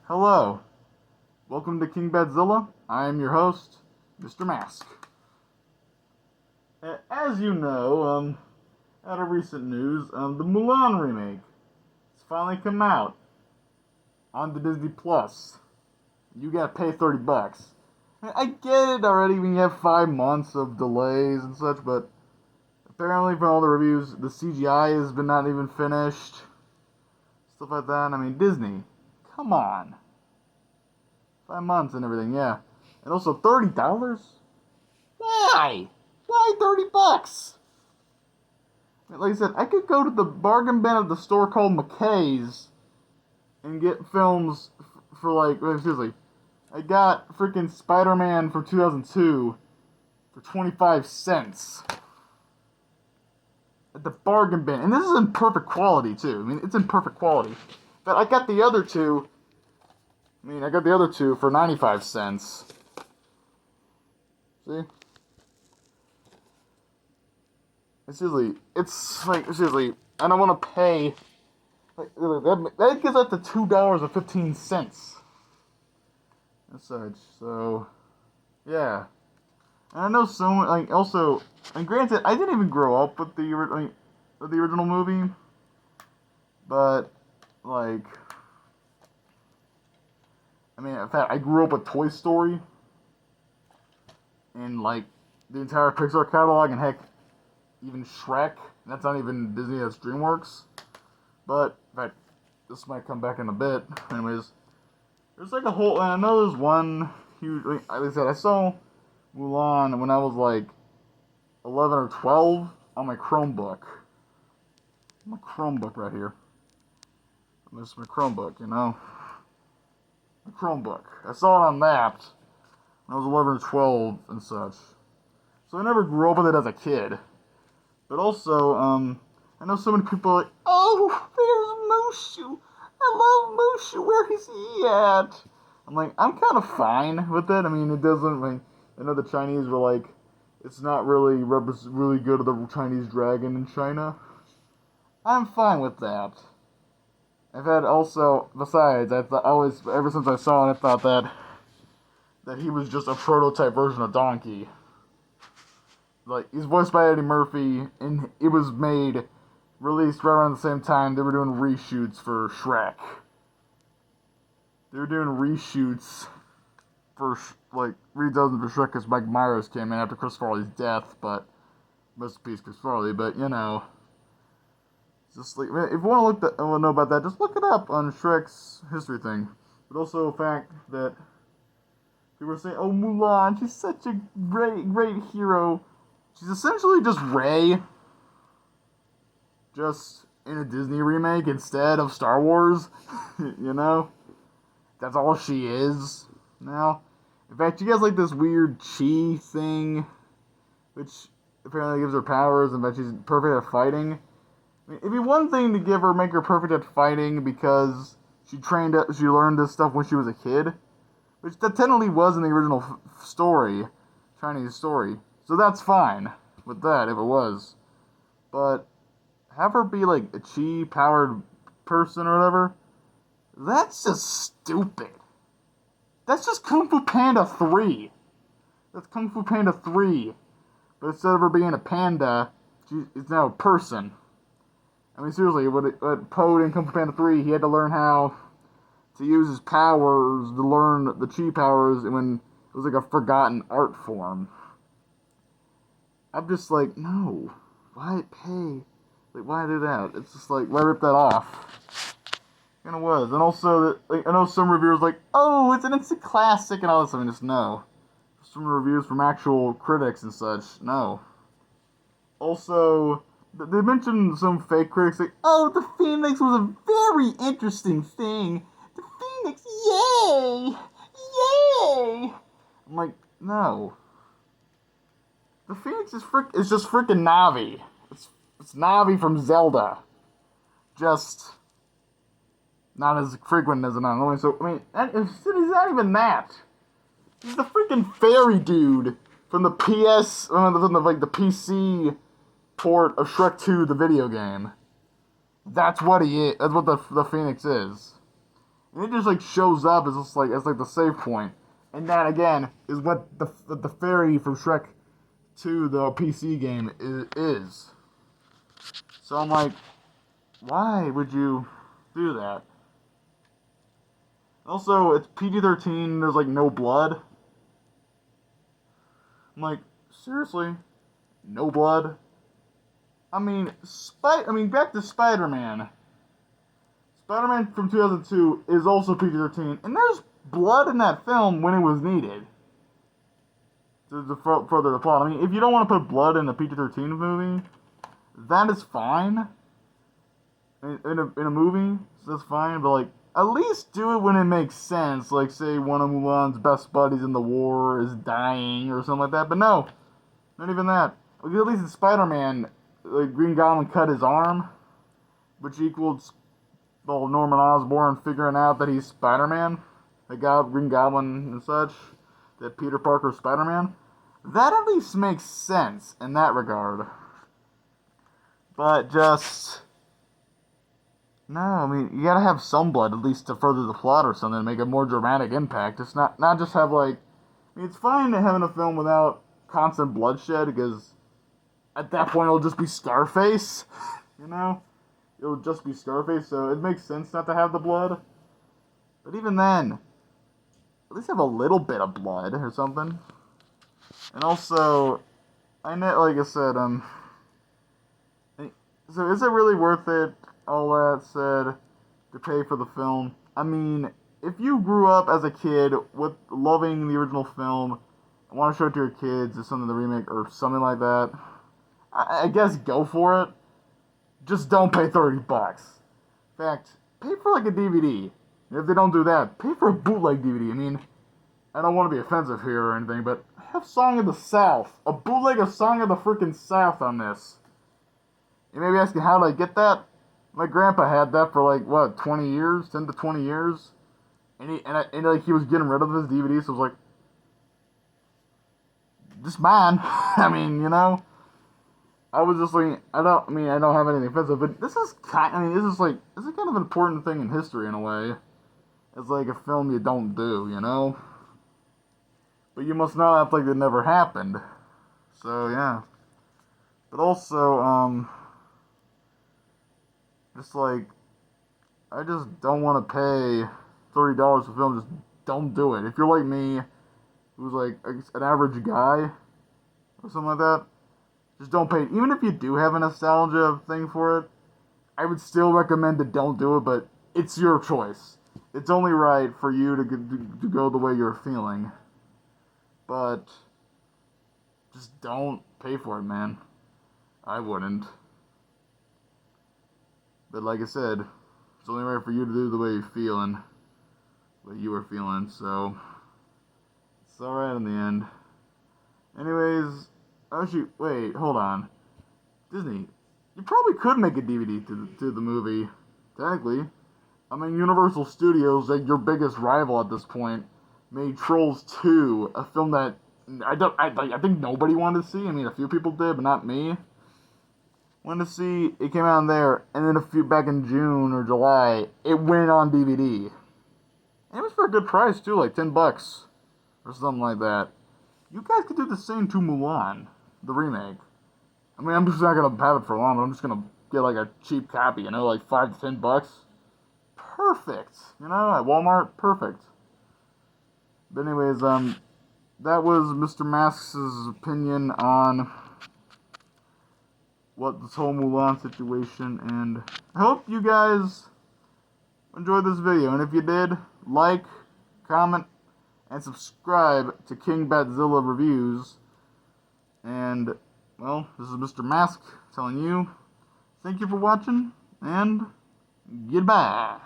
Hello, welcome to King Badzilla. I am your host, Mr. Mask. As you know, out of recent news, the Mulan remake has finally come out on the Disney Plus. You gotta pay $30. I get it already when you have 5 months of delays and such, but apparently from all the reviews, the CGI has been not even finished. Stuff like that. I mean, Disney, come on. 5 months and everything, yeah. And also $30? Why? Why $30? Like I said, I could go to the bargain bin of the store called McKay's and get films for like, seriously, I got freaking Spider-Man for 2002 for 25 cents at the bargain bin. And this is in perfect quality too. I mean, it's in perfect quality. But I got the other two for 95 cents. See? Seriously, I don't want to pay. That gets up to $2.15 and such. So, yeah. And I know also, and granted, I didn't even grow up with the original movie, but like, I mean, in fact, I grew up with Toy Story and like the entire Pixar catalog, and heck, even Shrek. That's not even Disney, that's DreamWorks. But in fact, this might come back in a bit. Anyways, there's like a whole. And I know there's one huge. Like I said, I saw Mulan when I was like 11 or 12 on my Chromebook. My Chromebook right here. This is my Chromebook, you know. My Chromebook. I saw it on that when I was 11 or 12 and such. So I never grew up with it as a kid. But also, I know so many people are like, oh, there's Mushu. I love Mushu. Where is he at? I'm like, I'm kind of fine with it. I mean, it doesn't, like, I know the Chinese were like, it's not really good of the Chinese dragon in China. I'm fine with that. I've had also, besides, ever since I saw it, I thought that he was just a prototype version of Donkey. Like, he's voiced by Eddie Murphy, and it was released right around the same time they were doing reshoots for Shrek. They were doing reshoots for, redoes for Shrek because Mike Myers came in after Chris Farley's death, but, rest in peace, Chris Farley, but, you know, just like, if you want to know about that, just look it up on Shrek's history thing. But also the fact that people were saying, oh, Mulan, she's such a great hero. She's essentially just Rey, just in a Disney remake instead of Star Wars, you know? That's all she is now. In fact, she has like this weird chi thing, which apparently gives her powers, and that she's perfect at fighting. I mean, it'd be one thing to make her perfect at fighting because she learned this stuff when she was a kid, which that technically was in the original story, Chinese story. So that's fine with that if it was. But have her be like a chi-powered person or whatever, that's just stupid. That's just Kung Fu Panda 3. That's Kung Fu Panda 3. But instead of her being a panda, she's now a person. I mean, seriously, what Po in Kung Fu Panda 3, he had to learn how to use his powers, to learn the chi powers when it was like a forgotten art form. I'm just like, no. Why pay? Like, why do that? It's just like, why rip that off? Kind of was. And also, I know some reviewers like, oh, it's an instant classic and all this. I mean, just no. Some reviews from actual critics and such, no. Also, they mentioned some fake critics like, oh, the Phoenix was a very interesting thing. The Phoenix, yay! Yay! I'm like, no. The Phoenix is just freaking Navi. It's Navi from Zelda. Just not as frequent as an annoying. So I mean, he's not even that. He's the freaking fairy dude from the the PC port of Shrek 2, the video game. That's what he is. That's what the Phoenix is. And it just like shows up as just like as like the save point. And that again is what the fairy from Shrek 2, the PC game, is. So I'm like, why would you do that? Also, it's PG-13. There's like no blood. I'm like, seriously, no blood. I mean, back to Spider-Man. Spider-Man from 2002 is also PG-13, and there's blood in that film when it was needed to further the plot. I mean, if you don't want to put blood in a PG-13 movie, that is fine. In a movie, so that's fine. But like, at least do it when it makes sense. Like, say one of Mulan's best buddies in the war is dying or something like that. But no, not even that. Like, at least in Spider-Man, like Green Goblin cut his arm, which equals Norman Osborn figuring out that he's Spider-Man, Green Goblin and such, that Peter Parker's Spider-Man. That at least makes sense in that regard. But just no, I mean you gotta have some blood at least to further the plot or something, to make a more dramatic impact. It's not just have like, I mean, it's fine to having a film without constant bloodshed because at that point it'll just be Scarface, you know. It'll just be Scarface, so it makes sense not to have the blood. But even then, at least have a little bit of blood or something. And also, I know, like I said, so is it really worth it, all that said, to pay for the film? I mean, if you grew up as a kid with loving the original film, and want to show it to your kids or something, the remake, or something like that, I guess go for it. Just don't pay $30. In fact, pay for like a DVD. If they don't do that, pay for a bootleg DVD. I mean, I don't want to be offensive here or anything, but have Song of the South. A bootleg of Song of the freaking South on this. You may be asking, how did I get that? My grandpa had that for like, what, 20 years? 10 to 20 years? And like, he was getting rid of his DVDs, so I was like, just mine. I mean, you know? I was just like, I don't have anything offensive, but this is kind of an important thing in history in a way. It's like a film you don't do, you know? But you must not act like it never happened. So, yeah. But also, just like, I just don't want to pay $30 for film. Just don't do it. If you're like me, who's like an average guy, or something like that, just don't pay it. Even if you do have a nostalgia thing for it, I would still recommend to don't do it, but it's your choice. It's only right for you to go the way you're feeling. But just don't pay for it, man. I wouldn't. But like I said, it's only right for you to do the way you're feeling. What you were feeling, so it's alright in the end. Anyways, oh shoot, wait, hold on. Disney, you probably could make a DVD to the movie, technically. I mean, Universal Studios, like your biggest rival at this point, made Trolls 2, a film that I think nobody wanted to see. I mean, a few people did, but not me. Wanted to see. It came out in there, and then back in June or July, it went on DVD. And it was for a good price too, like $10 or something like that. You guys could do the same to Mulan, the remake. I mean, I'm just not gonna have it for long, but I'm just gonna get like a cheap copy, you know, like $5 to $10. Perfect, you know, at Walmart, perfect. But anyways, that was Mr. Masks' opinion on what this whole Mulan situation, and I hope you guys enjoyed this video, and if you did, like, comment, and subscribe to King Batzilla Reviews. And, well, this is Mr. Mask telling you, thank you for watching, and goodbye.